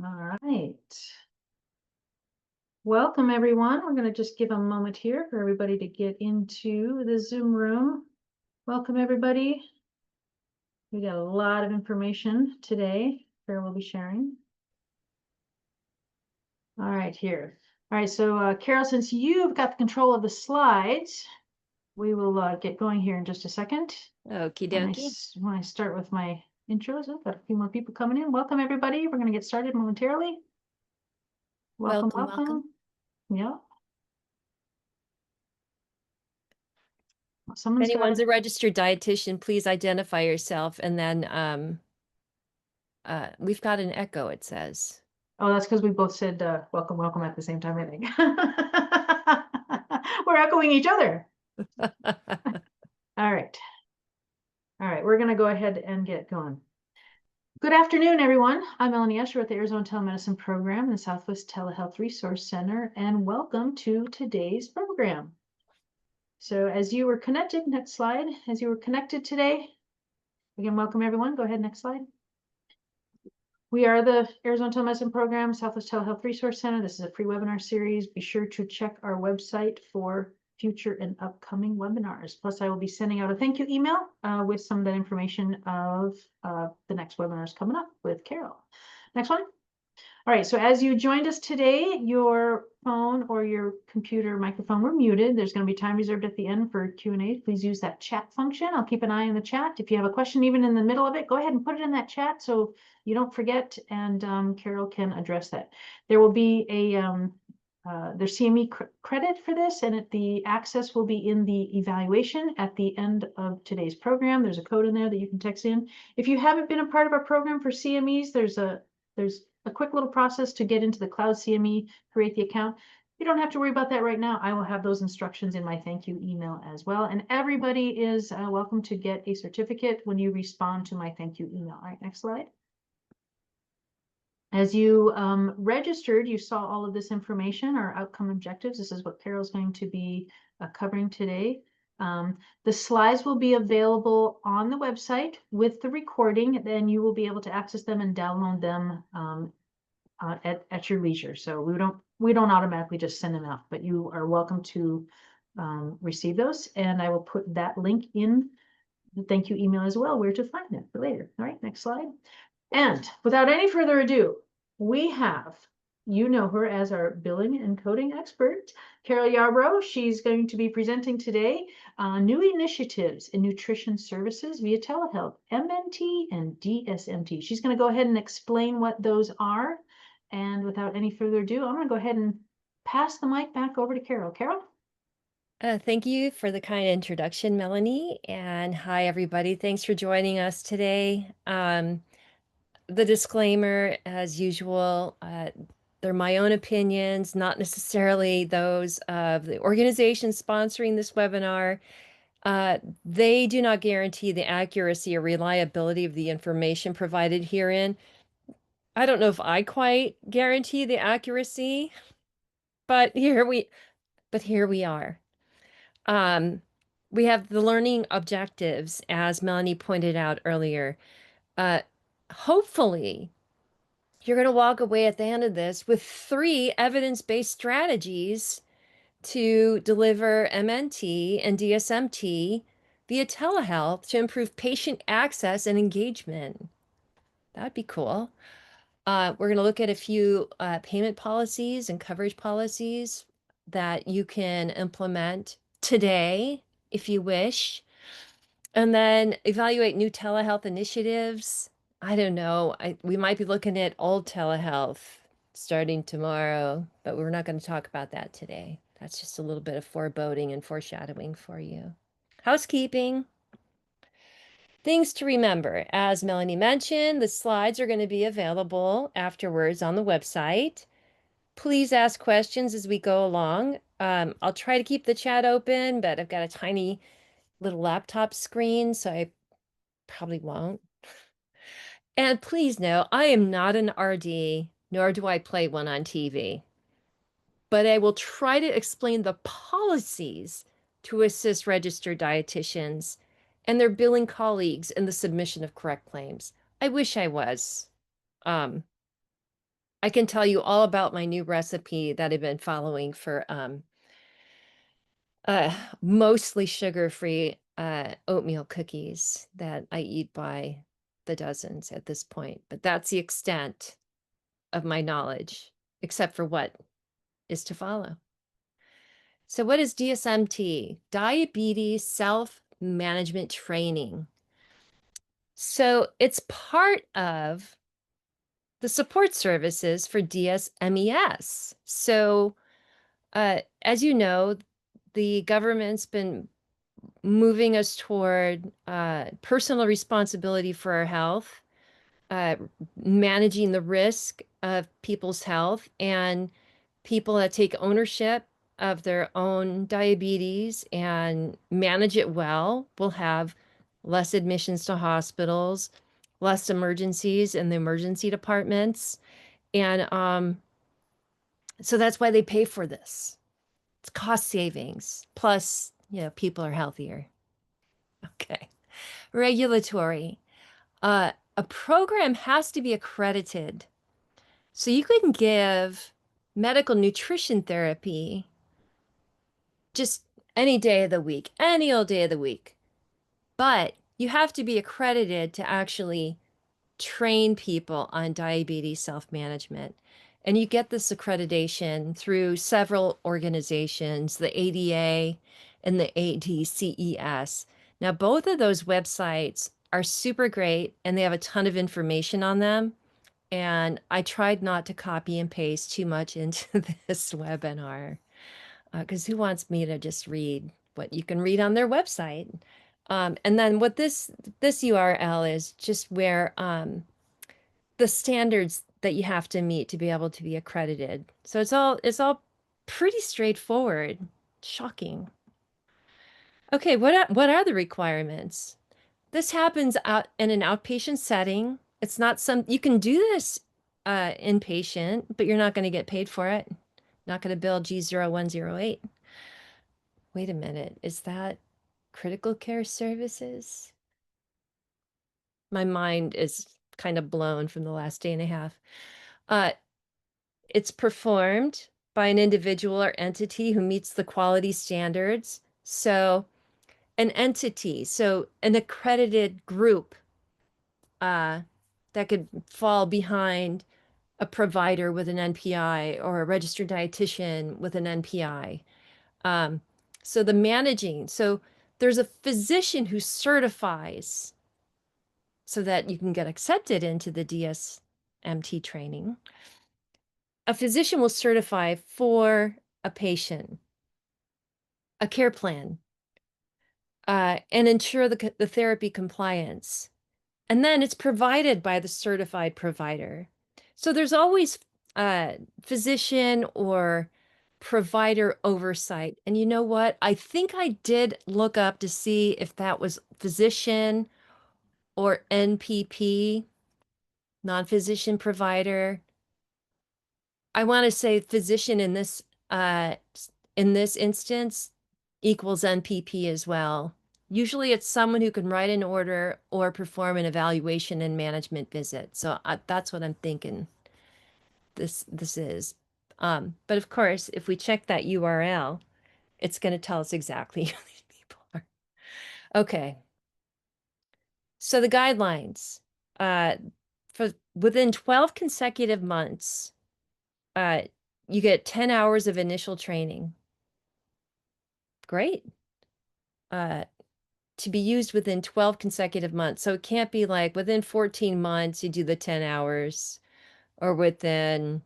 All right. Welcome, everyone. We're going to just give a moment here for everybody to get into the Zoom room. Welcome, everybody. We got a lot of information today Carol will be sharing. All right, here. All right, so Carol, since you've got the control of the slides, we will get going here in just a second. Okie dokie. When I start with my intros, I've got a few more people coming in. Welcome, everybody. We're going to get started momentarily. Welcome. Yeah. If anyone's a registered dietitian, please identify yourself. And then we've got an echo, it says. Oh, that's because we both said welcome at the same time, I think. We're echoing each other. All right. All right, we're going to go ahead and get going. Good afternoon, everyone. I'm Melanie Escher with the Arizona Telemedicine Program in the Southwest Telehealth Resource Center, and welcome to today's program. So as you were connected, next slide, as you were connected today, again, welcome everyone. Go ahead, next slide. We are the Arizona Telemedicine Program, Southwest Telehealth Resource Center. This is a free webinar series. Be sure to check our website for future and upcoming webinars. Plus, I will be sending out a thank you email with some of that information of the next webinars coming up with Carol. Next one. All right, so as you joined us today, your phone or your computer microphone were muted. There's going to be time reserved at the end for Q&A. Please use that chat function. I'll keep an eye on the chat. If you have a question even in the middle of it, go ahead and put it in that chat so you don't forget, and Carol can address that. There will be a there's CME credit for this, and the access will be in the evaluation at the end of today's program. There's a code in there that you can text in. If you haven't been a part of our program for CMEs, there's a quick little process to get into the Cloud CME, create the account. You don't have to worry about that right now. I will have those instructions in my thank you email as well. And everybody is welcome to get a certificate when you respond to my thank you email. All right, next slide. As you registered, you saw all of this information, our outcome objectives. This is what Carol's going to be covering today. The slides will be available on the website with the recording. Then you will be able to access them and download them at your leisure. So we don't automatically just send them out, but you are welcome to receive those. And I will put that link in the thank you email as well, where to find it for later. All right, next slide. And without any further ado, we have, you know her as our billing and coding expert, Carol Yarbrough. She's going to be presenting today new initiatives in nutrition services via telehealth, MNT and DSMT. She's going to go ahead and explain what those are. And without any further ado, I'm going to go ahead and pass the mic back over to Carol. Carol? Thank you for the kind introduction, Melanie. And hi, everybody. Thanks for joining us today. The disclaimer, as usual, they're my own opinions, not necessarily those of the organization sponsoring this webinar. They do not guarantee the accuracy or reliability of the information provided herein. I don't know if I quite guarantee the accuracy, but here we are. We have the learning objectives, as Melanie pointed out earlier. Hopefully, you're going to walk away at the end of this with 3 evidence-based strategies to deliver MNT and DSMT via telehealth to improve patient access and engagement. That'd be cool. We're going to look at a few payment policies and coverage policies that you can implement today if you wish, and then evaluate new telehealth initiatives. I don't know. We might be looking at old telehealth starting tomorrow, but we're not going to talk about that today. That's just a little bit of foreboding and foreshadowing for you. Housekeeping. Things to remember. As Melanie mentioned, the slides are going to be available afterwards on the website. Please ask questions as we go along. I'll try to keep the chat open, but I've got a tiny little laptop screen, so I probably won't. And please know, I am not an RD, nor do I play one on TV. But I will try to explain the policies to assist registered dietitians and their billing colleagues in the submission of correct claims. I wish I was. I can tell you all about my new recipe that I've been following for uh, mostly sugar-free oatmeal cookies that I eat by the dozens at this point. But that's the extent of my knowledge, except for what is to follow. So, what is DSMT? Diabetes self-management training. So, it's part of the support services for DSMES. So, as you know, the government's been moving us toward personal responsibility for our health, uh, managing the risk of people's health, and people that take ownership of their own diabetes and manage it well will have less admissions to hospitals, less emergencies in the emergency departments. And so that's why they pay for this. It's cost savings. Plus, people are healthier. Okay. Regulatory. A program has to be accredited. So you can give medical nutrition therapy just any day of the week, any old day of the week. But you have to be accredited to actually train people on diabetes self-management. And you get this accreditation through several organizations, the ADA and the ADCES. Now, both of those websites are super great and they have a ton of information on them. And I tried not to copy and paste too much into this webinar because who wants me to just read what you can read on their website? And then what this URL is just where the standards that you have to meet to be able to be accredited. So it's all pretty straightforward. Shocking. Okay, what are the requirements? This happens out in an outpatient setting. It's not some you can do this inpatient, but you're not going to get paid for it. Not going to bill G0108. Wait a minute, is that critical care services? My mind is kind of blown from the last day and a half. Uh, It's performed by an individual or entity who meets the quality standards. So, an entity, so an accredited group uh, that could fall behind a provider with an NPI or a registered dietitian with an NPI. Um, so, so there's a physician who certifies so that you can get accepted into the DSMT training. A physician will certify for a patient a care plan and ensure the therapy compliance. And then it's provided by the certified provider. So there's always physician or provider oversight. And you know what? I think I did look up to see if that was physician or NPP, non-physician provider. I want to say physician in this instance equals NPP as well. Usually it's someone who can write an order or perform an evaluation and management visit. So that's what I'm thinking this is. But of course, if we check that URL, it's going to tell us exactly who these people are. Okay. So the guidelines, uh, for within 12 consecutive months, uh, you get 10 hours of initial training. Great. Uh, to be used within 12 consecutive months. So it can't be like within 14 months you do the 10 hours or within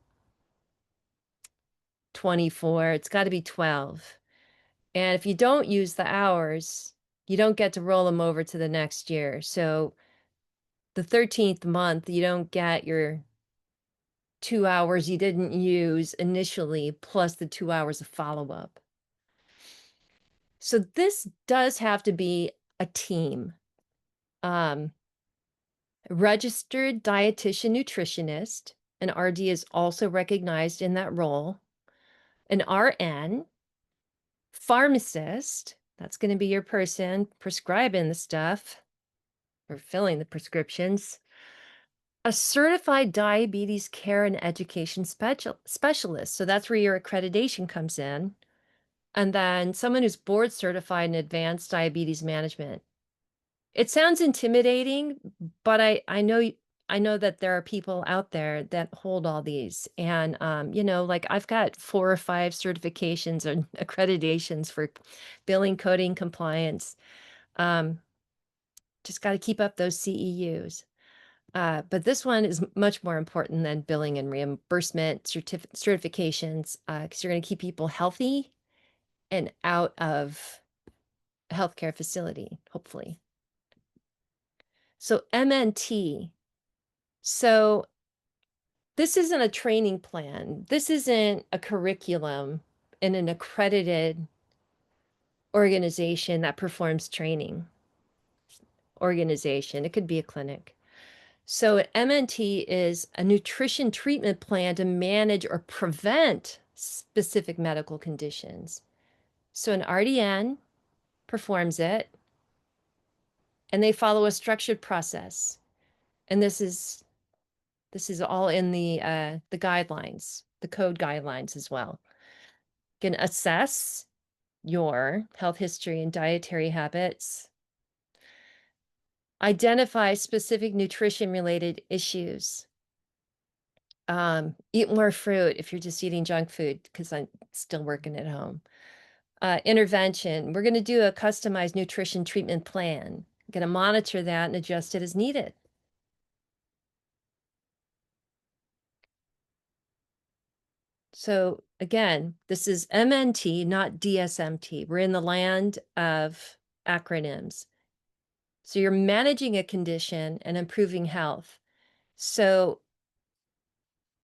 24. It's got to be 12. And if you don't use the hours, you don't get to roll them over to the next year. So the 13th month, you don't get your 2 hours you didn't use initially, plus the 2 hours of follow-up. So this does have to be a team. Registered dietitian nutritionist, an RD is also recognized in that role, an RN, pharmacist, that's going to be your person prescribing the stuff or filling the prescriptions, A certified diabetes care and education specialist. So that's where your accreditation comes in. And then someone who's board certified in advanced diabetes management. It sounds intimidating, but I know that there are people out there that hold all these. And like I've got 4 or 5 certifications and accreditations for billing, coding, compliance. Um, just got to keep up those CEUs. But this one is much more important than billing and reimbursement certifications, because you're going to keep people healthy and out of a healthcare facility, hopefully. So MNT. So this isn't a training plan. This isn't a curriculum in an accredited organization that performs training organization. It could be a clinic. So an MNT is a nutrition treatment plan to manage or prevent specific medical conditions. So an RDN performs it, and they follow a structured process. And this is all in the guidelines, the code guidelines as well. You can assess your health history and dietary habits, identify specific nutrition related issues. Eat more fruit if you're just eating junk food, because I'm still working at home. Intervention. We're going to do a customized nutrition treatment plan. Going to monitor that and adjust it as needed. So again, this is MNT, not DSMT. We're in the land of acronyms. So you're managing a condition and improving health. So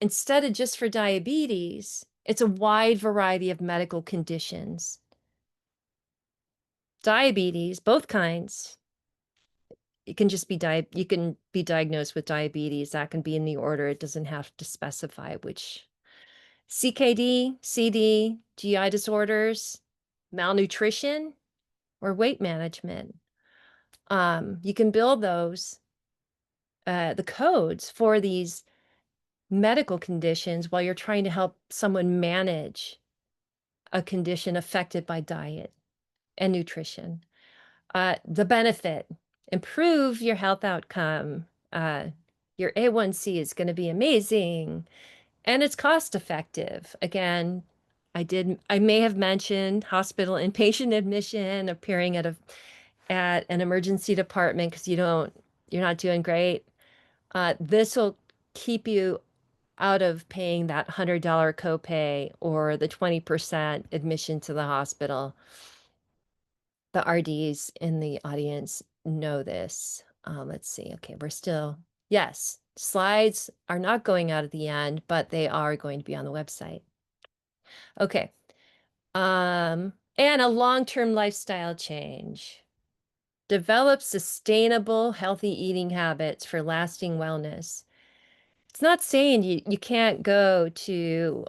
instead of just for diabetes, it's a wide variety of medical conditions. Diabetes, both kinds. It can just be you can be diagnosed with diabetes. That can be in the order. It doesn't have to specify which. CKD, CD, GI disorders, malnutrition, or weight management. You can build the codes for these medical conditions while you're trying to help someone manage a condition affected by diet and nutrition. The benefit, improve your health outcome. Your A1C is going to be amazing, and it's cost effective. Again, I may have mentioned hospital inpatient admission, appearing at an emergency department because you're not doing great. This will keep you out of paying that $100 copay or the 20% admission to the hospital. The RDs in the audience know this. Let's see. Okay, yes, slides are not going out at the end, but they are going to be on the website. Okay. And a long-term lifestyle change. Develop sustainable, healthy eating habits for lasting wellness. It's not saying you can't go to,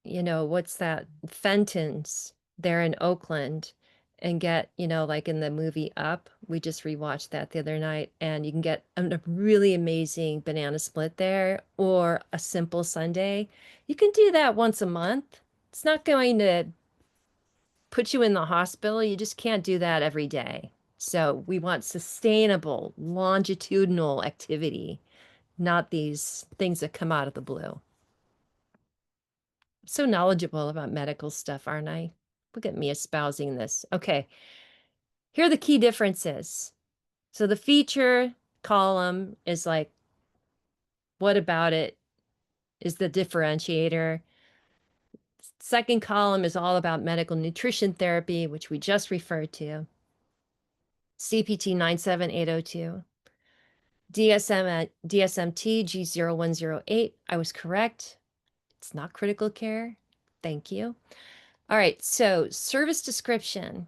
what's that, Fenton's there in Oakland and get, like in the movie Up, we just rewatched that the other night, and you can get a really amazing banana split there or a simple sundae. You can do that once a month. It's not going to put you in the hospital. You just can't do that every day. So we want sustainable, longitudinal activity, not these things that come out of the blue. So knowledgeable about medical stuff, aren't I? Look at me espousing this. Okay, here are the key differences. So the feature column is like, what about it is the differentiator? Second column is all about medical nutrition therapy, which we just referred to. CPT 97802. DSMT G0108. I was correct. It's not critical care. Thank you. All right, so service description.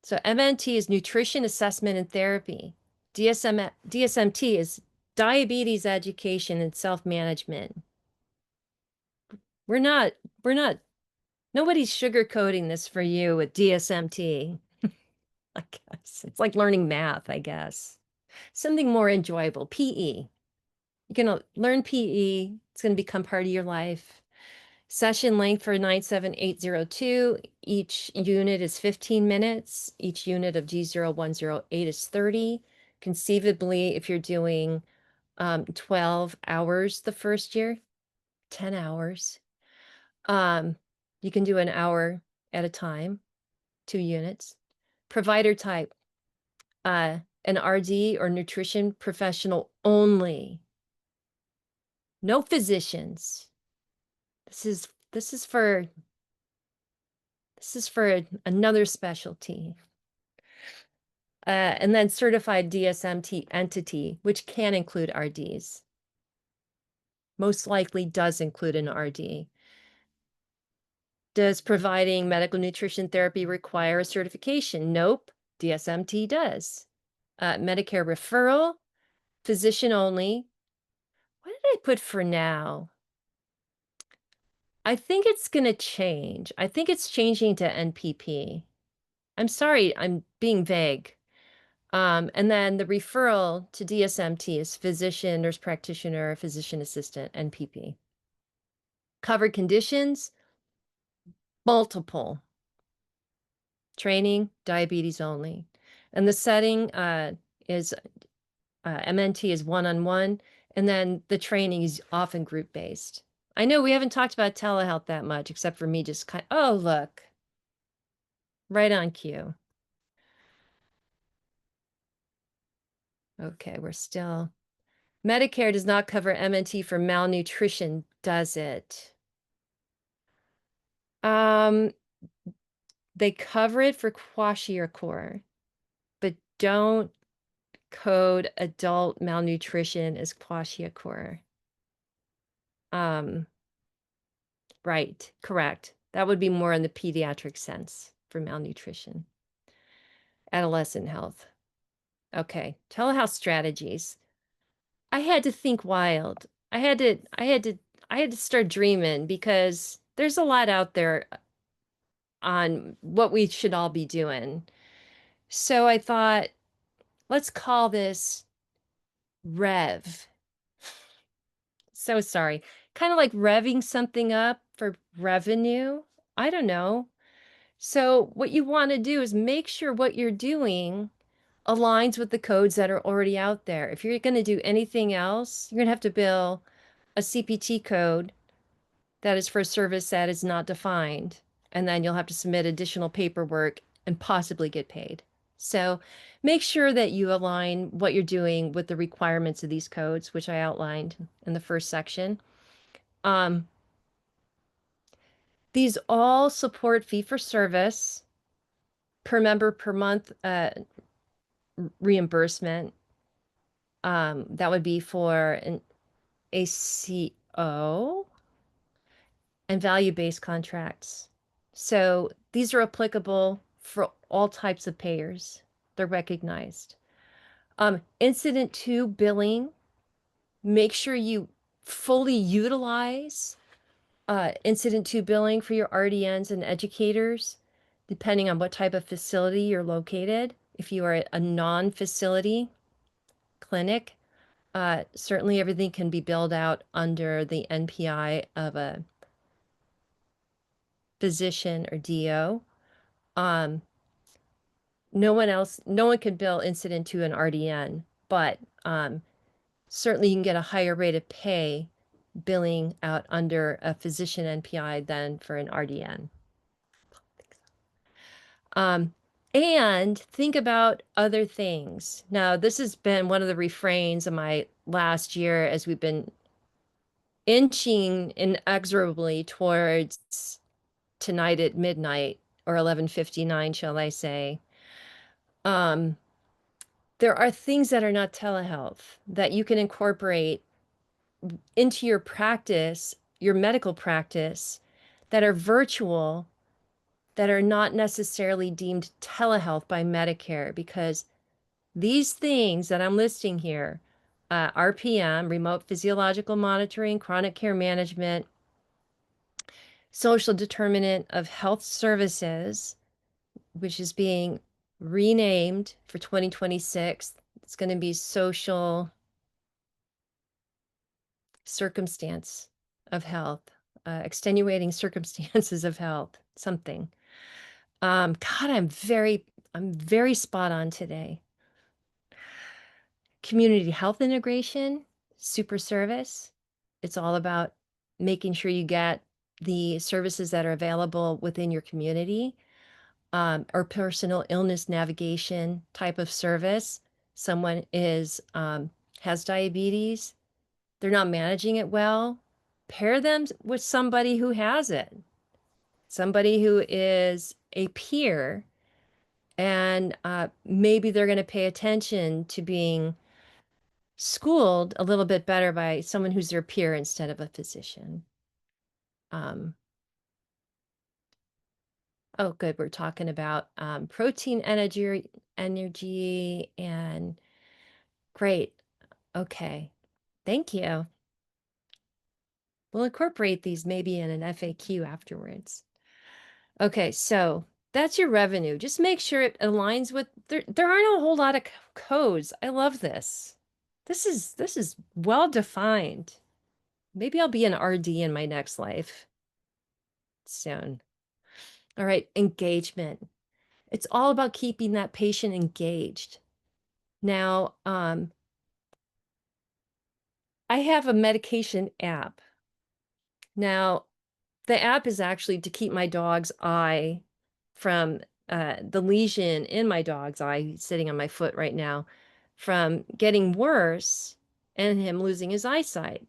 So MNT is nutrition assessment and therapy. DSMT is diabetes education and self-management. We're not, nobody's sugarcoating this for you with DSMT. I guess it's like learning math, I guess. Something more enjoyable, PE. You're going to learn PE. It's going to become part of your life. Session length for 97802. Each unit is 15 minutes. Each unit of G0108 is 30. Conceivably, if you're doing 12 hours the first year, 10 hours, you can do an hour at a time, 2 units. Provider type, an RD or nutrition professional only. No physicians. This is for another specialty. And then certified DSMT entity, which can include RDs. Most likely does include an RD. Does providing medical nutrition therapy require a certification? Nope. DSMT does. Medicare referral, physician only. What did I put for now? I think it's going to change. I think it's changing to NPP. I'm sorry, I'm being vague. And then the referral to DSMT is physician, nurse practitioner, physician assistant, NPP. Covered conditions, multiple. Training, diabetes only. And the setting is MNT is one-on-one, and then the training is often group-based. I know we haven't talked about telehealth that much, except for me just oh, look, right on cue. Okay, we're still. Medicare does not cover MNT for malnutrition, does it? They cover it for kwashiorkor, but don't code adult malnutrition as kwashiorkor. Right, correct. That would be more in the pediatric sense for malnutrition. Adolescent health. Okay, telehealth strategies. I had to think wild. I had to start dreaming because there's a lot out there on what we should all be doing. So I thought, let's call this Rev. So sorry. Kind of like revving something up for revenue. I don't know. So what you want to do is make sure what you're doing aligns with the codes that are already out there. If you're going to do anything else, you're going to have to build a CPT code that is for a service that is not defined. And then you'll have to submit additional paperwork and possibly get paid. So make sure that you align what you're doing with the requirements of these codes, which I outlined in the first section. These all support fee-for-service, per member per month reimbursement. That would be for an ACO and value-based contracts. So these are applicable for all types of payers. They're recognized. Incident to billing, make sure you fully utilize incident to billing for your RDNs and educators, depending on what type of facility you're located. If you are a non-facility clinic, certainly everything can be billed out under the NPI of a physician or DO. No one can bill incident to an RDN, but certainly you can get a higher rate of pay billing out under a physician NPI than for an RDN. And think about other things. Now, this has been one of the refrains of my last year as we've been inching inexorably towards tonight at midnight, or 11:59, shall I say. There are things that are not telehealth that you can incorporate into your practice, your medical practice, that are virtual, that are not necessarily deemed telehealth by Medicare, because these things that I'm listing here, RPM, remote physiological monitoring, chronic care management, social determinant of health services, which is being renamed for 2026. It's going to be social circumstance of health, extenuating circumstances of health, something. God, I'm very spot on today. Community health integration, super service. It's all about making sure you get the services that are available within your community, or personal illness navigation type of service. Someone has diabetes, they're not managing it well. Pair them with somebody who has it, somebody who is a peer, and maybe they're going to pay attention to being schooled a little bit better by someone who's their peer instead of a physician. Um, oh, good. We're talking about protein energy, and great. Okay. Thank you. We'll incorporate these maybe in an FAQ afterwards. Okay, so that's your revenue. Just make sure it aligns with there aren't a whole lot of codes. I love this. This is well defined. Maybe I'll be an RD in my next life soon. All right, engagement. It's all about keeping that patient engaged. Now, I have a medication app. Now, the app is actually to keep my dog's eye from the lesion in my dog's eye, sitting on my foot right now, from getting worse and him losing his eyesight.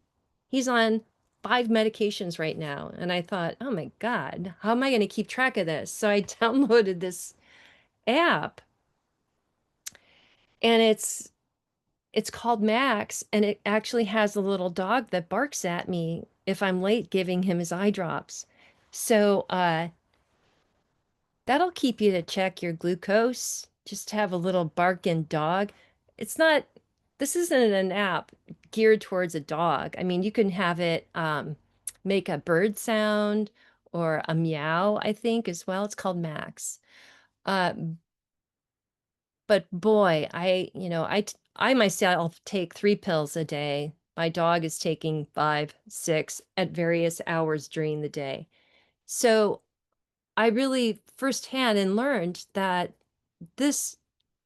He's on 5 medications right now. And I thought, oh my God, how am I going to keep track of this? So I downloaded this app, and it's called Max, and it actually has a little dog that barks at me if I'm late giving him his eye drops. So that'll keep you to check your glucose, just to have a little barking dog. It's not, this isn't an app geared towards a dog. I mean, you can have it make a bird sound or a meow, I think, as well. It's called Max. Uh, but boy, I myself take 3 pills a day. My dog is taking 5, 6 at various hours during the day. So I really firsthand and learned that this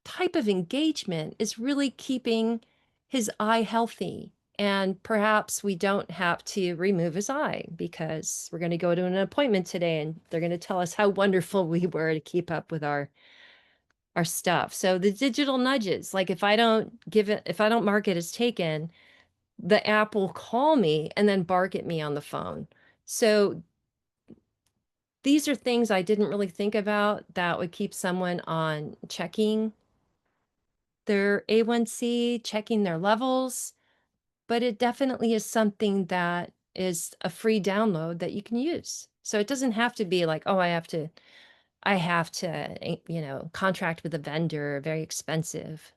type of engagement is really keeping his eye healthy. And perhaps we don't have to remove his eye because we're going to go to an appointment today and they're going to tell us how wonderful we were to keep up with our stuff. So the digital nudges, like if I don't mark it as taken, the app will call me and then bark at me on the phone. So these are things I didn't really think about that would keep someone on checking their A1C, checking their levels, but it definitely is something that is a free download that you can use. So it doesn't have to be like, oh, I have to contract with a vendor, very expensive.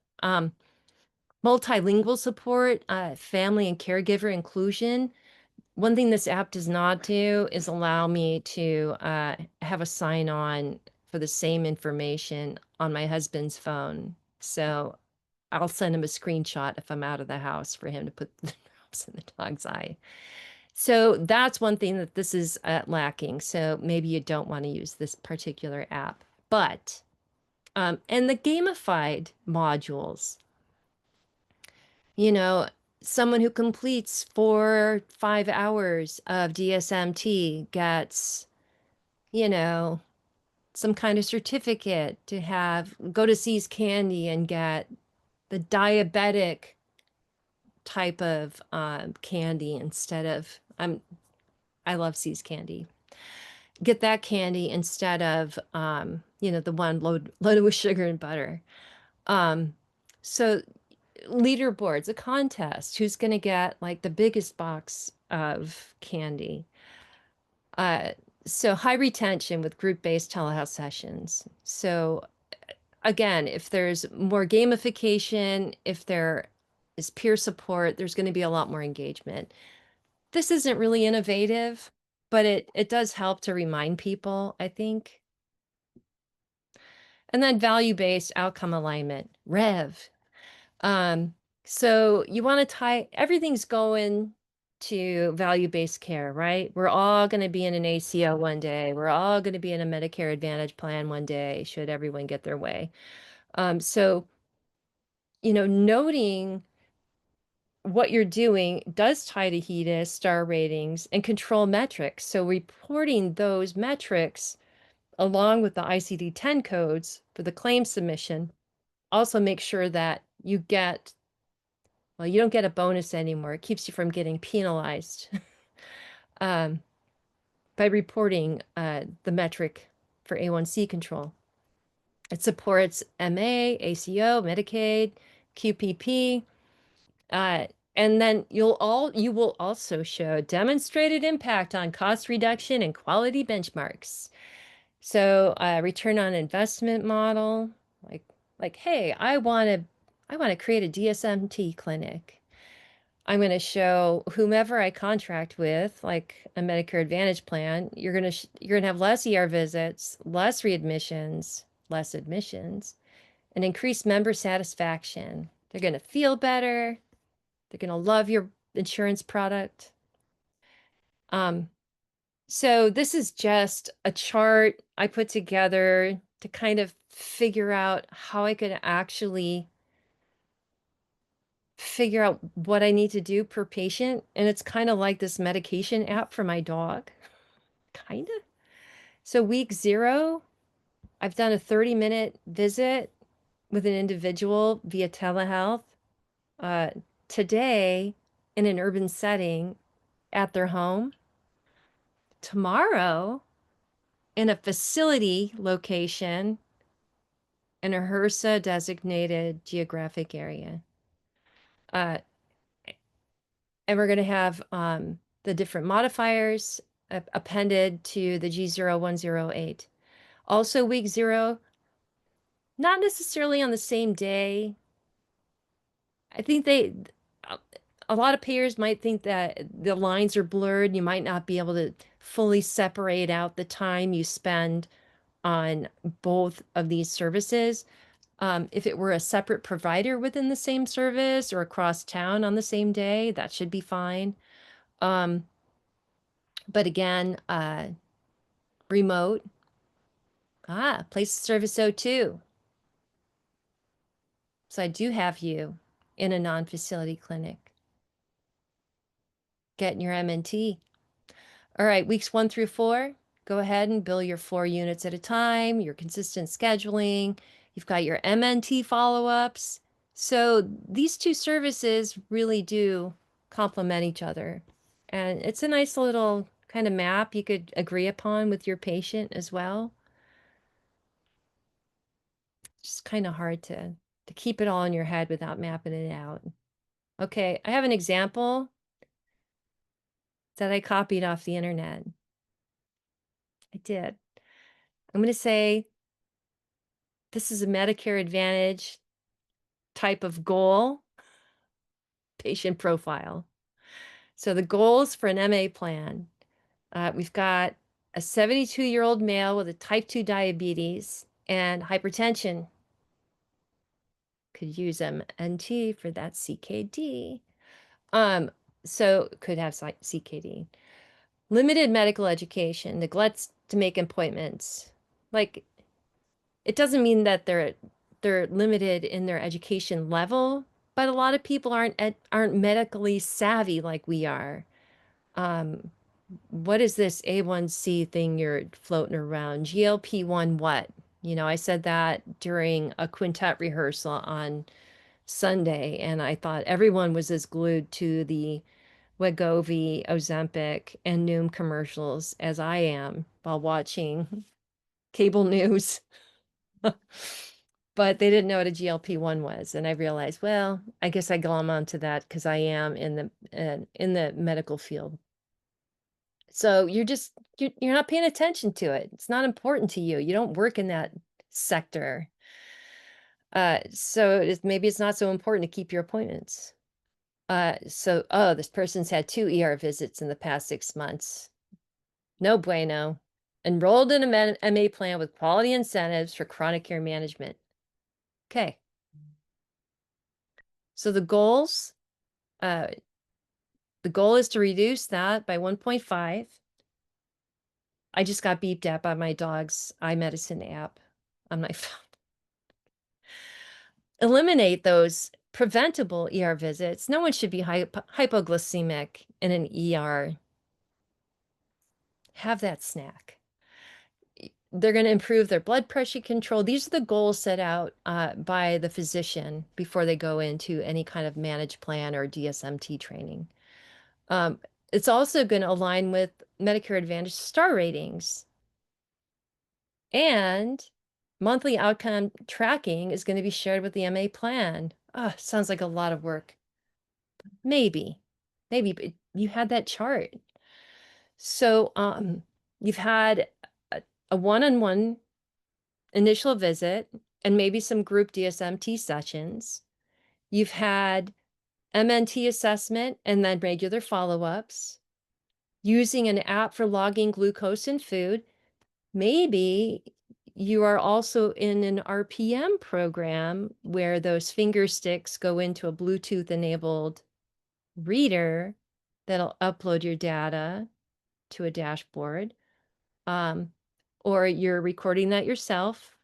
Multilingual support, family and caregiver inclusion. One thing this app does not do is allow me to have a sign on for the same information on my husband's phone. So I'll send him a screenshot if I'm out of the house for him to put the drops in the dog's eye. So that's one thing that this is lacking. So maybe you don't want to use this particular app. But, and the gamified modules, you know, someone who completes 4, 5 hours of DSMT gets, you know, some kind of certificate to go to See's Candy and get the diabetic type of candy instead of, I love See's Candy. Get that candy instead of, the one loaded with sugar and butter. So leaderboards, a contest, who's going to get like the biggest box of candy. So high retention with group-based telehealth sessions. So again, if there's more gamification, if there is peer support, there's going to be a lot more engagement. This isn't really innovative, but it does help to remind people, I think. And then value-based outcome alignment, REV. So you want to tie, everything's going to value-based care, right? We're all going to be in an ACO one day. We're all going to be in a Medicare Advantage plan one day, should everyone get their way. So, noting what you're doing does tie to HEDIS, star ratings, and control metrics. So reporting those metrics along with the ICD-10 codes for the claim submission also make sure that you don't get a bonus anymore. It keeps you from getting penalized by reporting the metric for A1C control. It supports MA, ACO, Medicaid, QPP, and then you will also show demonstrated impact on cost reduction and quality benchmarks. So, return on investment model, hey, I want to create a DSMT clinic. I'm going to show whomever I contract with, like a Medicare Advantage plan, you're going to have less ER visits, less readmissions, less admissions, and increased member satisfaction. They're going to feel better. They're going to love your insurance product. So this is just a chart I put together to kind of figure out how I could actually figure out what I need to do per patient. And it's kind of like this medication app for my dog, kind of. So week 0, I've done a 30-minute visit with an individual via telehealth. Today, in an urban setting at their home. Tomorrow, in a facility location in a HRSA designated geographic area. And we're going to have the different modifiers appended to the G0108. Also, week 0, not necessarily on the same day. I think a lot of payers might think that the lines are blurred. You might not be able to fully separate out the time you spend on both of these services. If it were a separate provider within the same service or across town on the same day, that should be fine. But again, remote, place of service 02. So I do have you in a non-facility clinic. Getting your MNT. All right, weeks 1 through 4, go ahead and bill your 4 units at a time, your consistent scheduling. You've got your MNT follow-ups. So these 2 services really do complement each other. And it's a nice little kind of map you could agree upon with your patient as well. It's just kind of hard to keep it all in your head without mapping it out. Okay, I have an example that I copied off the internet. I did. I'm going to say this is a Medicare Advantage type of goal patient profile. So the goals for an MA plan, we've got a 72-year-old male with a type 2 diabetes and hypertension. Could use MNT for that CKD. So could have CKD. Limited medical education, neglects to make appointments. Like, it doesn't mean that they're limited in their education level, but a lot of people aren't medically savvy like we are. What is this A1C thing you're floating around? GLP-1 what? I said that during a quintet rehearsal on Sunday, and I thought everyone was as glued to the Wegovy, Ozempic, and Noom commercials as I am while watching cable news. But they didn't know what a GLP-1 was, and I realized, well, I guess I glom onto that because I am in the medical field. So you're not paying attention to it. It's not important to you. You don't work in that sector. So maybe it's not so important to keep your appointments. This person's had 2 ER visits in the past 6 months. No bueno. Enrolled in a MA plan with quality incentives for chronic care management. Okay. So the goals, The goal is to reduce that by 1.5. I just got beeped at by my dog's eye medicine app on my phone. Eliminate those preventable ER visits. No one should be hypoglycemic in an ER. Have that snack. They're going to improve their blood pressure control. These are the goals set out by the physician before they go into any kind of managed plan or DSMT training. It's also going to align with Medicare Advantage star ratings. And monthly outcome tracking is going to be shared with the MA plan. Sounds like a lot of work. Maybe, but you had that chart. So you've had a one-on-one initial visit and maybe some group DSMT sessions. You've had MNT assessment and then regular follow-ups. Using an app for logging glucose and food. Maybe you are also in an RPM program where those finger sticks go into a Bluetooth-enabled reader that'll upload your data to a dashboard. Or you're recording that yourself,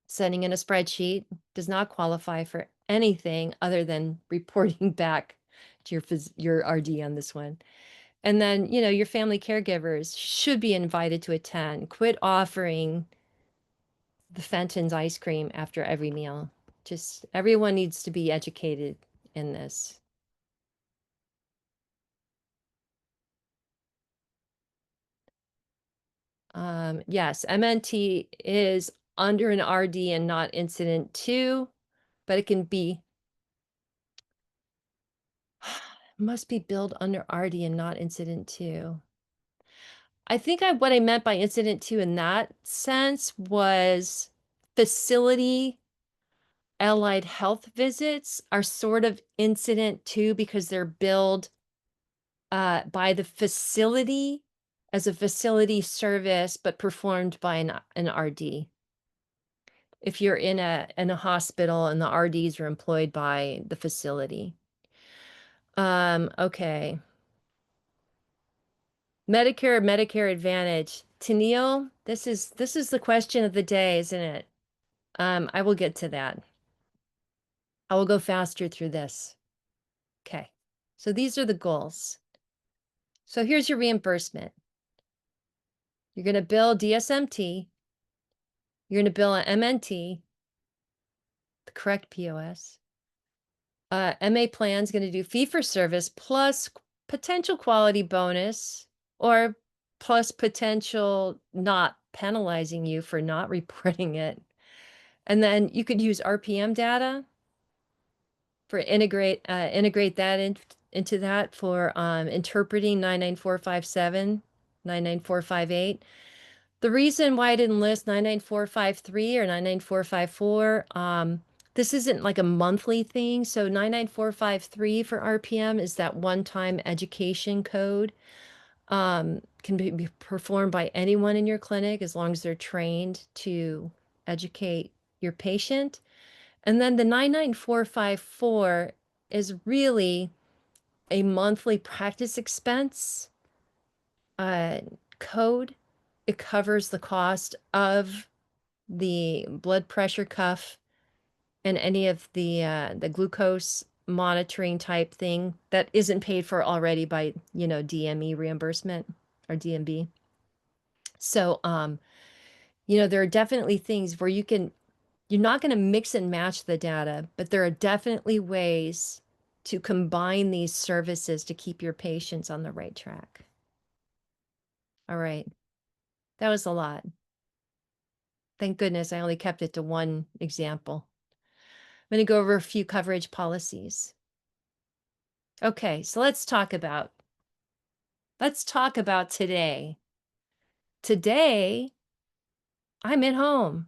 sending in a spreadsheet, does not qualify for anything other than reporting back to your RD on this one. And then, your family caregivers should be invited to attend. Quit offering the Fenton's ice cream after every meal. Just everyone needs to be educated in this. Yes, MNT is under an RD and not incident 2, but it can be must be billed under RD and not incident 2. I think what I meant by incident 2 in that sense was facility allied health visits are sort of incident 2 because they're billed by the facility as a facility service, but performed by an RD. If you're in a hospital and the RDs are employed by the facility. Okay. Medicare Advantage. Tennille, this is the question of the day, isn't it? I will get to that. I will go faster through this. Okay. So these are the goals. So here's your reimbursement. You're going to bill DSMT. You're going to bill an MNT, the correct POS. MA plan's going to do fee for service plus potential quality bonus or plus potential not penalizing you for not reporting it. And then you could use RPM data for integrate that into that for interpreting 99457, 99458. The reason why I didn't list 99453 or 99454, this isn't like a monthly thing. So 99453 for RPM is that one-time education code. Can be performed by anyone in your clinic as long as they're trained to educate your patient. And then the 99454 is really a monthly practice expense code. It covers the cost of the blood pressure cuff and any of the glucose monitoring type thing that isn't paid for already by, DME reimbursement or DMB. So, there are definitely things where you're not going to mix and match the data, but there are definitely ways to combine these services to keep your patients on the right track. All right. That was a lot. Thank goodness I only kept it to one example. I'm going to go over a few coverage policies. Okay, so let's talk about today. Today, I'm at home.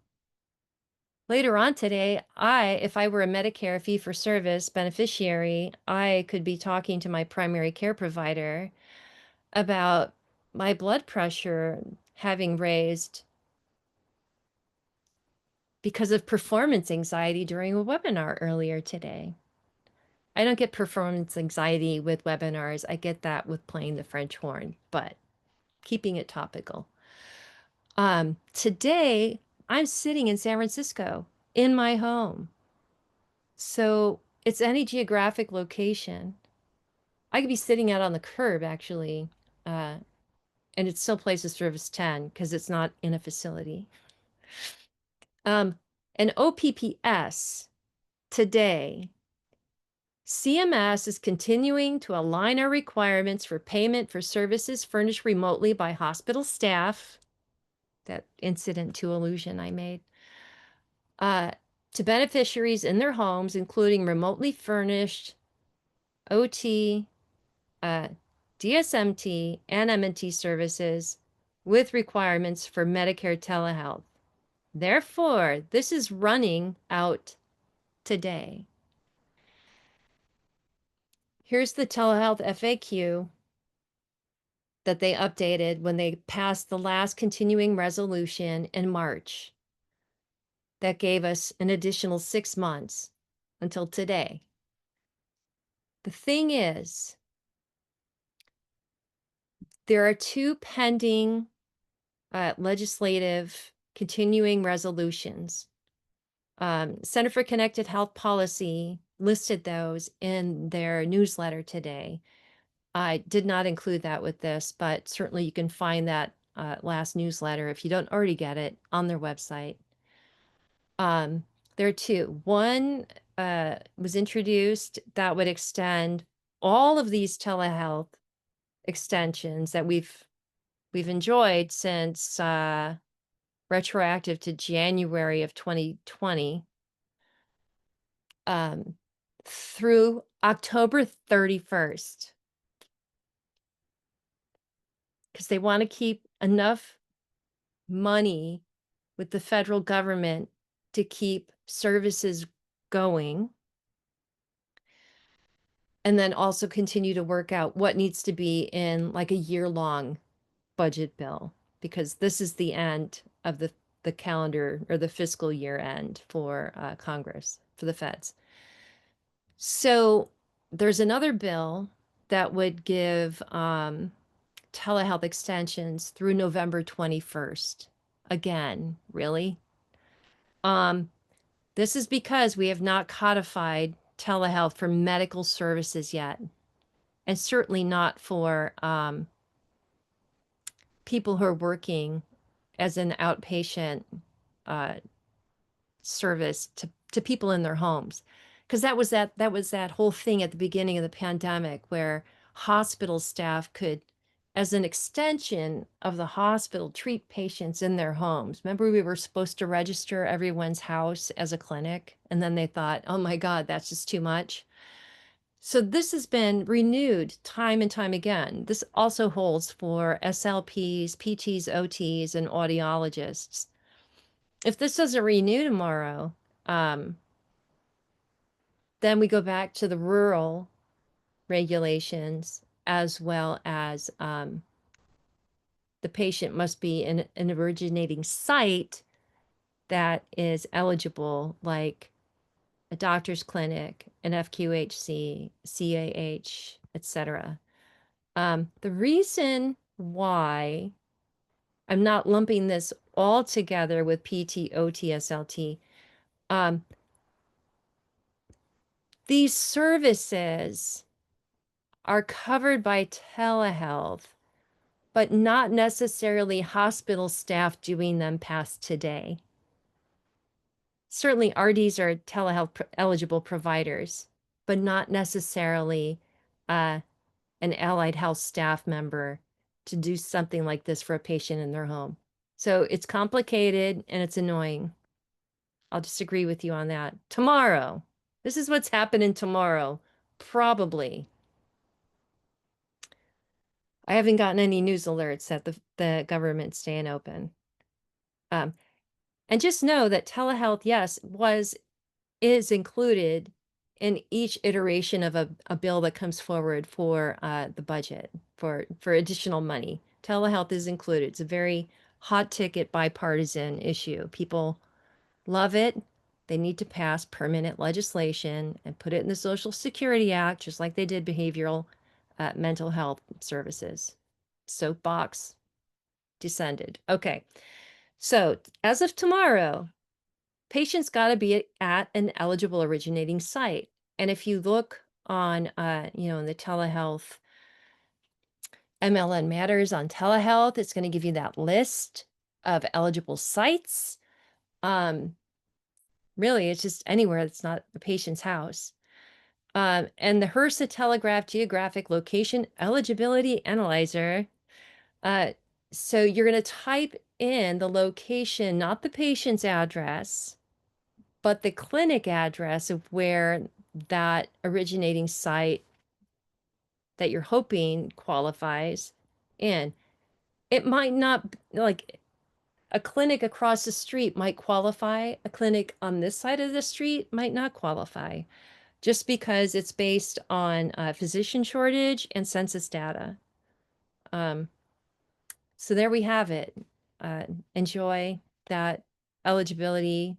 Later on today, if I were a Medicare fee-for-service beneficiary, I could be talking to my primary care provider about my blood pressure having raised because of performance anxiety during a webinar earlier today. I don't get performance anxiety with webinars. I get that with playing the French horn, but keeping it topical. Today, I'm sitting in San Francisco in my home. So it's any geographic location. I could be sitting out on the curb actually, uh, and it still plays a service 10 because it's not in a facility. And OPPS today, CMS is continuing to align our requirements for payment for services furnished remotely by hospital staff, that incident to illusion I made, to beneficiaries in their homes, including remotely furnished OT, DSMT, and MNT services with requirements for Medicare telehealth. Therefore, this is running out today. Here's the telehealth FAQ that they updated when they passed the last continuing resolution in March. That gave us an additional 6 months until today. The thing is, there are 2 pending legislative continuing resolutions. Center for Connected Health Policy listed those in their newsletter today. I did not include that with this, but certainly you can find that last newsletter if you don't already get it on their website. There are 2. One was introduced that would extend all of these telehealth extensions that we've enjoyed since retroactive to January of 2020 through October 31st, because they want to keep enough money with the federal government to keep services going, and then also continue to work out what needs to be in like a year-long budget bill, because this is the end of the calendar or the fiscal year end for Congress, for the feds. So there's another bill that would give telehealth extensions through November 21st. Again, really? This is because we have not codified telehealth for medical services yet, and certainly not for people who are working as an outpatient uh, service to people in their homes. Because that whole thing at the beginning of the pandemic where hospital staff could, as an extension of the hospital, treat patients in their homes. Remember, we were supposed to register everyone's house as a clinic, and then they thought, oh my God, that's just too much. So this has been renewed time and time again. This also holds for SLPs, PTs, OTs, and audiologists. If this doesn't renew tomorrow, then we go back to the rural regulations, as well as the patient must be in an originating site that is eligible, like a doctor's clinic, an FQHC, CAH, etc. The reason why I'm not lumping this all together with PT, OT, SLT, these services are covered by telehealth, but not necessarily hospital staff doing them past today. Certainly, RDs are telehealth eligible providers, but not necessarily an allied health staff member to do something like this for a patient in their home. So it's complicated and it's annoying. I'll disagree with you on that. Tomorrow, this is what's happening tomorrow, probably. I haven't gotten any news alerts that the government's staying open. And just know that telehealth, yes, is included in each iteration of a bill that comes forward for the budget for additional money. Telehealth is included. It's a very hot ticket bipartisan issue. People love it. they need to pass permanent legislation and put it in the Social Security Act, just like they did behavioral mental health services. Soapbox descended. Okay. So as of tomorrow, patients got to be at an eligible originating site. And if you look on, in the telehealth, MLN Matters on telehealth, it's going to give you that list of eligible sites. Really, it's just anywhere that's not the patient's house. And the HRSA Telegraph Geographic Location Eligibility Analyzer. So you're going to type in the location, not the patient's address, but the clinic address of where that originating site that you're hoping qualifies in. It might not, like a clinic across the street might qualify, a clinic on this side of the street might not qualify, just because it's based on physician shortage and census data. So there we have it. Enjoy that eligibility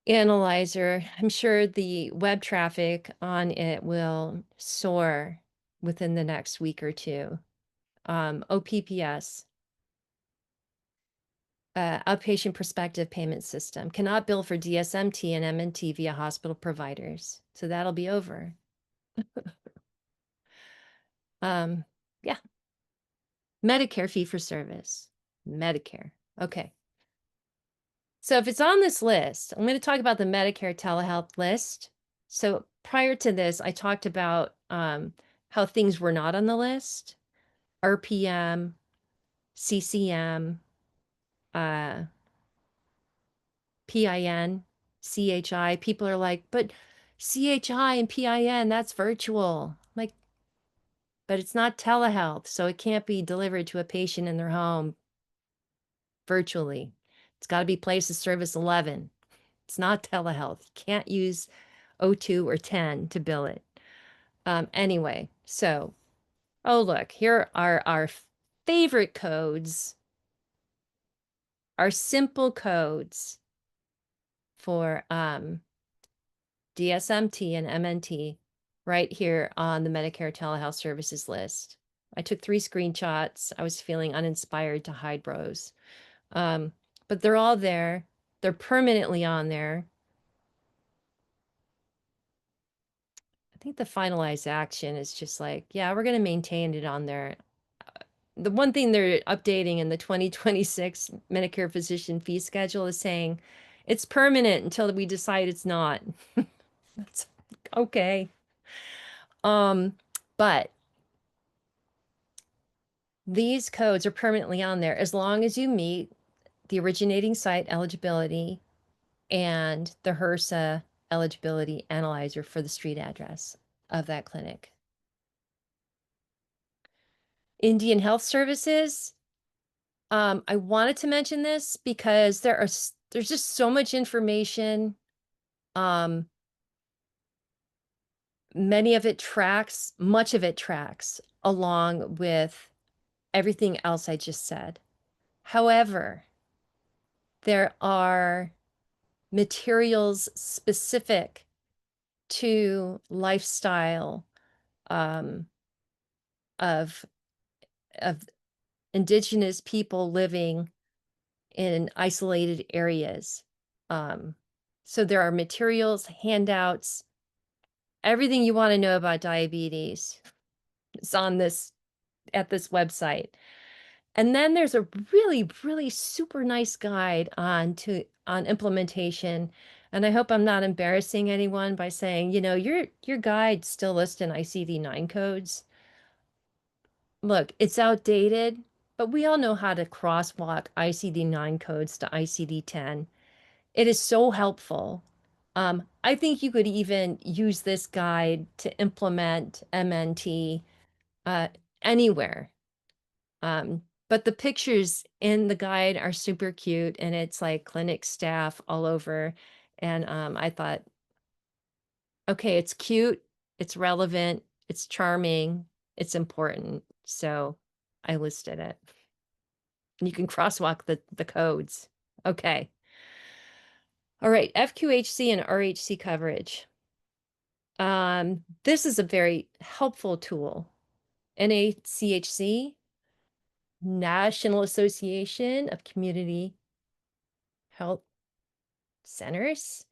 analyzer. I'm sure the web traffic on it will soar within the next week or two. OPPS, Outpatient Prospective Payment System, cannot bill for DSMT and MNT via hospital providers. So that'll be over. Yeah. Medicare fee for service. Medicare. Okay. So if it's on this list, I'm going to talk about the Medicare telehealth list. So prior to this, I talked about how things were not on the list. RPM, CCM, uh, PIN, CHI. People are like, but CHI and PIN, that's virtual. Like, but it's not telehealth, so it can't be delivered to a patient in their home virtually. It's got to be place of service 11. It's not telehealth. You can't use 02 or 10 to bill it. Anyway, so, oh, look, here are our favorite codes, our simple codes for DSMT and MNT right here on the Medicare telehealth services list. I took 3 screenshots. I was feeling uninspired to hide bros. But they're all there. They're permanently on there. I think the finalized action is just like, yeah, we're going to maintain it on there. The one thing they're updating in the 2026 Medicare physician fee schedule is saying it's permanent until we decide it's not. That's okay. But these codes are permanently on there as long as you meet the originating site eligibility and the HRSA eligibility analyzer for the street address of that clinic. Indian Health Services. I wanted to mention this because there's just so much information. Much of it tracks along with everything else I just said. However, there are materials specific to lifestyle of indigenous people living in isolated areas. So there are materials, handouts, everything you want to know about diabetes is on this at this website. And then there's a really, really super nice guide on implementation. And I hope I'm not embarrassing anyone by saying, your guide's still listed in ICD-9 codes. Look, it's outdated, but we all know how to crosswalk ICD-9 codes to ICD-10. It is so helpful. I think you could even use this guide to implement MNT anywhere. But the pictures in the guide are super cute, and it's like clinic staff all over. And I thought, okay, it's cute, it's relevant, it's charming, it's important. So I listed it. You can crosswalk the codes. Okay. All right, FQHC and RHC coverage. This is a very helpful tool. NACHC, National Association of Community Health Centers.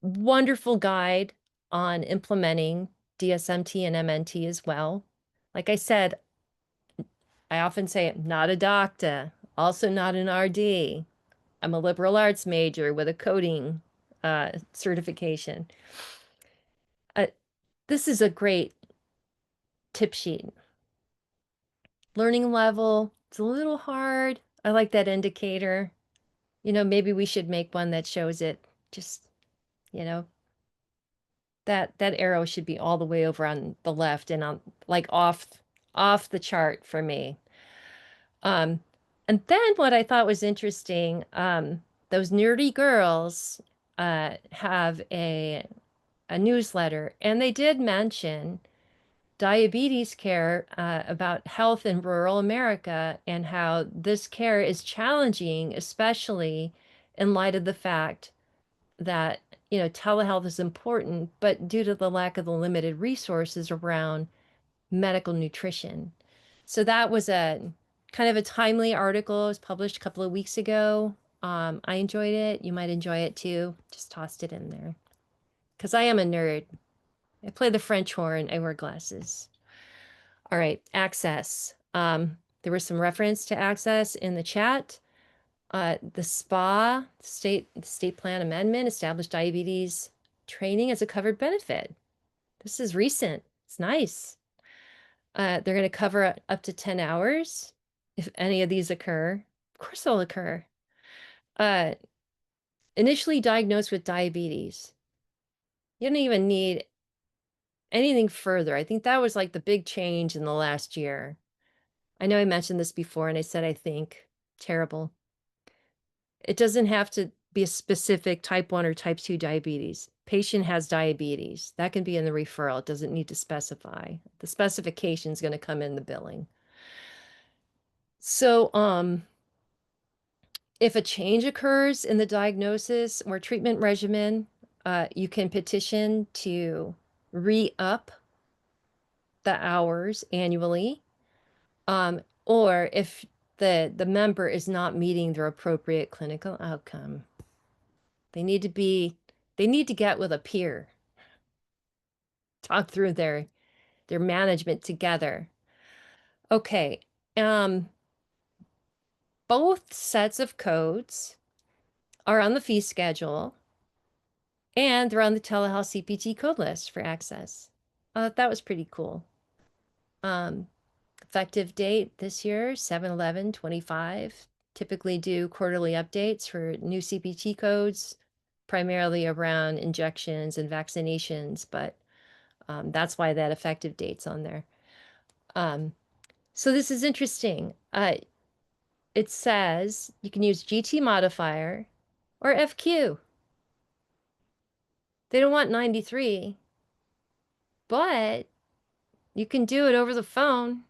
Wonderful guide on implementing DSMT and MNT as well. Like I said, I often say I'm not a doctor, also not an RD. I'm a liberal arts major with a coding certification. Uh, this is a great tip sheet. Learning level, it's a little hard. I like that indicator. Maybe we should make one that shows it. Just, you know, that arrow should be all the way over on the left and on like off the chart for me. Um, and then what I thought was interesting, those nerdy girls have a newsletter, and they did mention diabetes care about health in rural America and how this care is challenging, especially in light of the fact that, telehealth is important, but due to the lack of the limited resources around medical nutrition. So that was a kind of a timely article. It was published a couple of weeks ago. I enjoyed it. You might enjoy it too. Just tossed it in there. Because I am a nerd. I play the French horn. I wear glasses. All right, access. There was some reference to access in the chat. The SPA, state plan amendment, established diabetes training as a covered benefit. This is recent. It's nice. They're going to cover up to 10 hours if any of these occur. Of course they'll occur. Uh, Initially diagnosed with diabetes. You don't even need anything further. I think that was like the big change in the last year. I know I mentioned this before and I said, I think, terrible. It doesn't have to be a specific type 1 or type 2 diabetes. Patient has diabetes. That can be in the referral. It doesn't need to specify. The specification is going to come in the billing. So, if a change occurs in the diagnosis or treatment regimen, you can petition to re-up the hours annually. Or if the member is not meeting their appropriate clinical outcome, they need to get with a peer, talk through their management together. Okay. Both sets of codes are on the fee schedule, and they're on the telehealth CPT code list for access. That was pretty cool. Effective date this year, 7/11/25. Typically do quarterly updates for new CPT codes, primarily around injections and vaccinations, but that's why that effective date's on there. So this is interesting. It says you can use GT modifier or FQ. They don't want 93, but you can do it over the phone.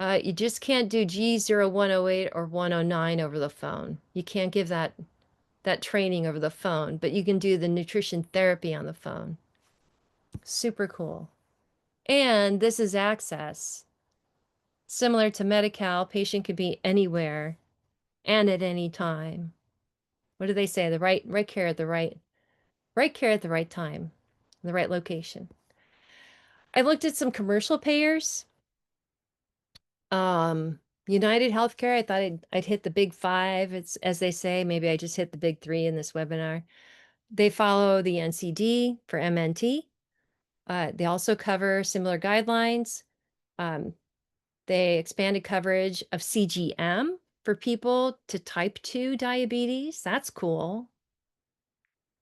You just can't do G0108 or 109 over the phone. You can't give that training over the phone, but you can do the nutrition therapy on the phone. Super cool. And this is access. Similar to Medi-Cal, patient could be anywhere and at any time. What do they say? The right care at the right care at the right time, the right location. I looked at some commercial payers. United Healthcare, I thought I'd hit the big five. It's, as they say, maybe I just hit the big three in this webinar. They follow the NCD for MNT. They also cover similar guidelines. They expanded coverage of CGM for people to type 2 diabetes. That's cool.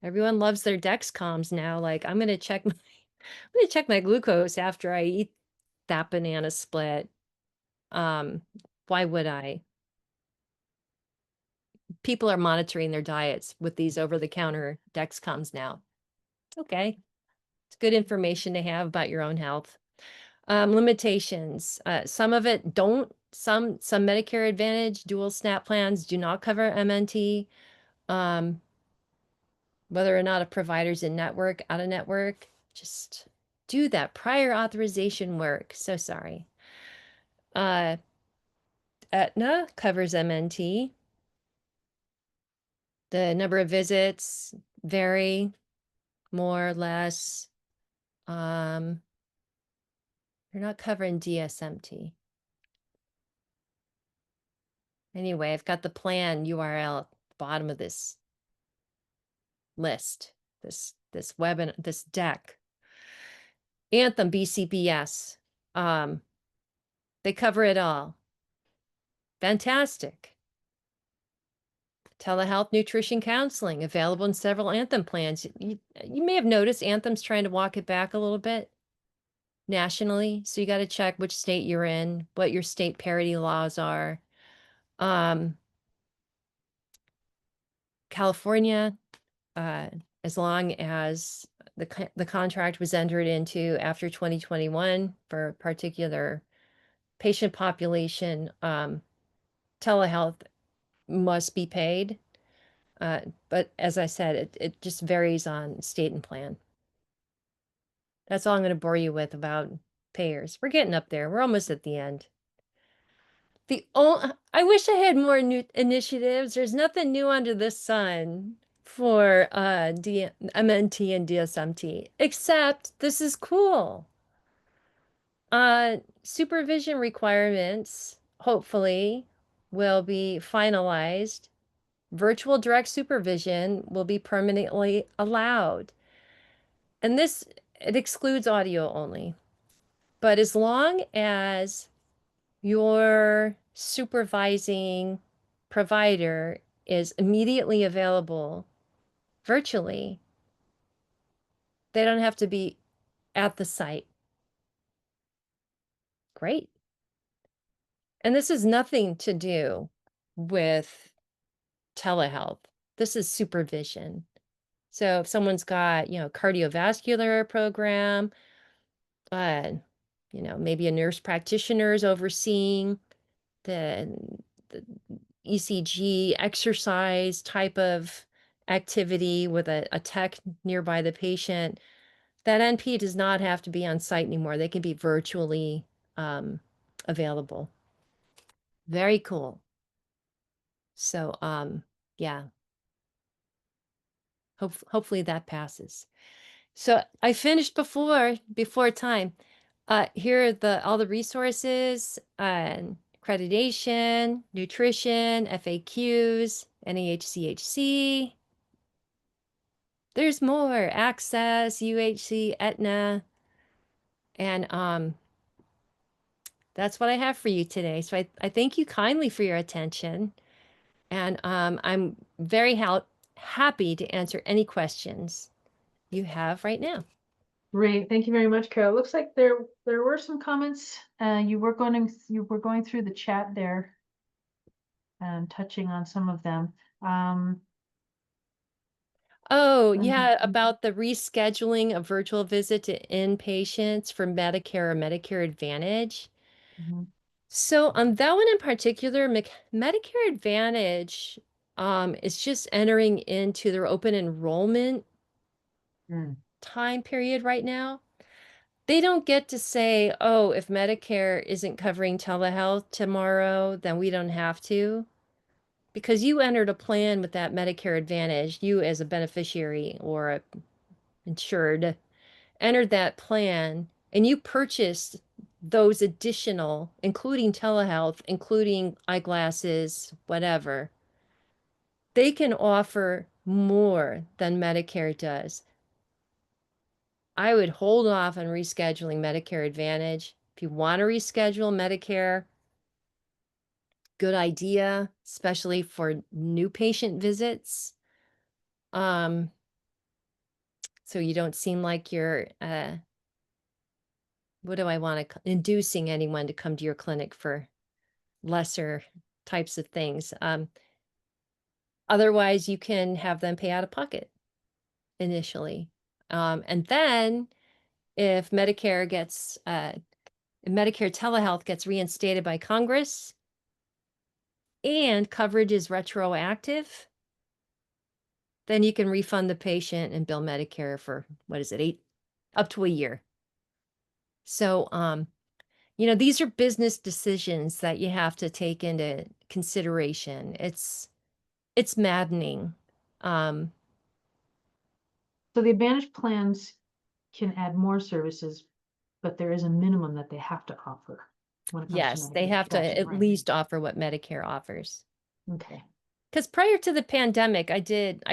Everyone loves their Dexcoms now. Like, I'm gonna check my glucose after I eat that banana split. Why would I? People are monitoring their diets with these over-the-counter Dexcoms now. Okay. It's good information to have about your own health. Limitations. Some of it don't. Some Medicare Advantage dual SNAP plans do not cover MNT. Whether or not a provider's in network, out of network, just do that prior authorization work. So sorry. Uh, Aetna covers MNT. The number of visits vary more or less. They're not covering DSMT. Anyway, I've got the plan URL at the bottom of this list, this webinar, this deck. Anthem BCBS. They cover it all. Fantastic. Telehealth nutrition counseling available in several Anthem plans. You may have noticed Anthem's trying to walk it back a little bit nationally. So you got to check which state you're in, what your state parity laws are. California, as long as the contract was entered into after 2021 for a particular patient population, telehealth must be paid. But as I said, it just varies on state and plan. That's all I'm going to bore you with about payers. We're getting up there. We're almost at the end. I wish I had more new initiatives. There's nothing new under the sun for MNT and DSMT, except this is cool. Supervision requirements, hopefully, will be finalized. Virtual direct supervision will be permanently allowed. And it excludes audio only. But as long as your supervising provider is immediately available virtually, they don't have to be at the site. Great. And this has nothing to do with telehealth. This is supervision. So if someone's got, cardiovascular program, uh, maybe a nurse practitioner is overseeing the ECG exercise type of activity with a tech nearby the patient, that NP does not have to be on site anymore. They can be virtually available. Very cool. So, yeah, hopefully that passes. So I finished before time. Here are all the resources, accreditation, nutrition, FAQs, NAHCHC. There's more, access, UHC, Aetna, and that's what I have for you today. So I thank you kindly for your attention, and I'm very happy to answer any questions you have right now. Great, thank you very much, Carol. Looks like there were some comments. You were going through the chat there and touching on some of them. Oh, yeah, about the rescheduling of virtual visit to inpatients for Medicare or Medicare Advantage. Mhm. So on that one in particular, Medicare Advantage is just entering into their open enrollment Mm. time period right now. They don't get to say, oh, if Medicare isn't covering telehealth tomorrow, then we don't have to. Because you entered a plan with that Medicare Advantage, you as a beneficiary or a insured entered that plan and you purchased those additional, including telehealth, including eyeglasses, whatever, they can offer more than Medicare does. I would hold off on rescheduling Medicare Advantage. If you want to reschedule Medicare, good idea, especially for new patient visits. So you don't seem like you're what do I want to inducing anyone to come to your clinic for lesser types of things. Otherwise, you can have them pay out of pocket initially. And then if Medicare telehealth gets reinstated by Congress and coverage is retroactive, then you can refund the patient and bill Medicare for, what is it, up to a year. So, these are business decisions that you have to take into consideration. It's maddening. Um, So the Advantage plans can add more services, but there is a minimum that they have to offer when it comes to yes, they Medicare. have to Gotcha, at right. least offer what Medicare offers. Okay. Because prior to the pandemic, I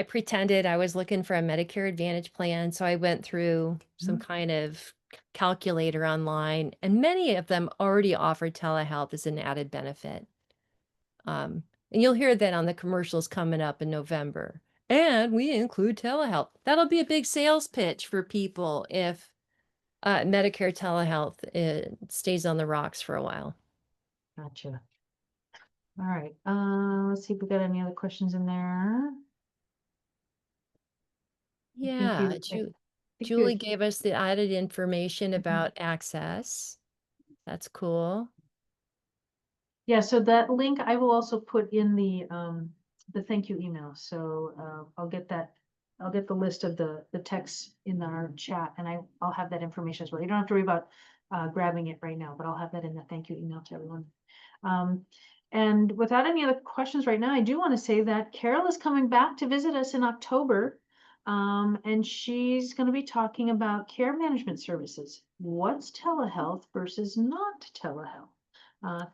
pretended I was looking for a Medicare Advantage plan. So I went through some kind of calculator online, and many of them already offered telehealth as an added benefit. And you'll hear that on the commercials coming up in November. And we include telehealth. That'll be a big sales pitch for people if Medicare telehealth stays on the rocks for a while. Gotcha. All right. Let's see if we got any other questions in there. Thank Yeah, you. I think Julie gave us the added information Mhm. about access. That's cool. Yeah, so that link I will also put in the thank you email. So I'll get the list of the texts in our chat, and I'll have that information as well. You don't have to worry about grabbing it right now, but I'll have that in the thank you email to everyone. And without any other questions right now, I do want to say that Carol is coming back to visit us in October. And she's going to be talking about care management services. What's telehealth versus not telehealth?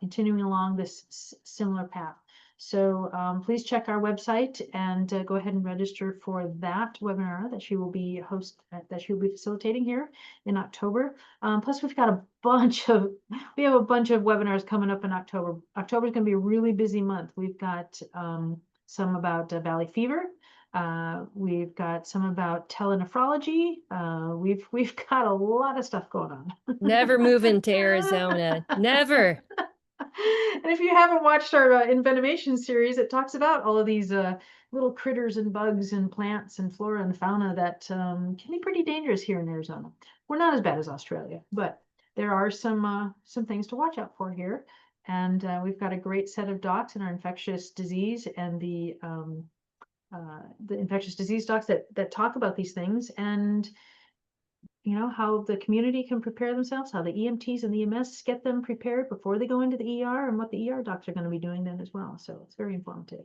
Continuing along this similar path. So please check our website and go ahead and register for that webinar that she will be facilitating here in October. Plus, we have a bunch of webinars coming up in October. October is going to be a really busy month. We've got some about valley fever. We've got some about telenephrology. We've got a lot of stuff going on. Never moving to Arizona. Never. And if you haven't watched our Inventivation series, it talks about all of these little critters and bugs and plants and flora and fauna that can be pretty dangerous here in Arizona. We're not as bad as Australia, but there are some things to watch out for here. And we've got a great set of docs in our infectious disease and the infectious disease docs that talk about these things, and how the community can prepare themselves, how the EMTs and the EMS get them prepared before they go into the ER, and what the ER docs are going to be doing then as well. So it's very informative.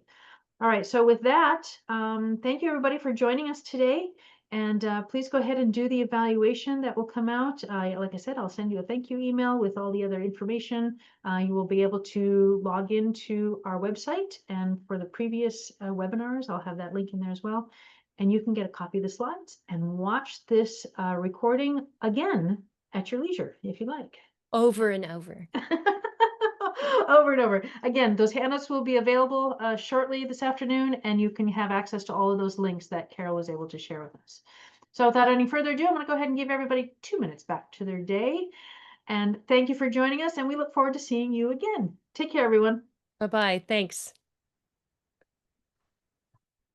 All right, so with that, thank you everybody for joining us today. And please go ahead and do the evaluation that will come out. Like I said, I'll send you a thank you email with all the other information. You will be able to log into our website. And for the previous webinars, I'll have that link in there as well. And you can get a copy of the slides and watch this recording again at your leisure, if you like. Over and over. Over and over. Again, those handouts will be available shortly this afternoon, and you can have access to all of those links that Carol was able to share with us. So without any further ado, I'm going to go ahead and give everybody 2 minutes back to their day. And thank you for joining us, and we look forward to seeing you again. Take care, everyone. Bye-bye. Thanks.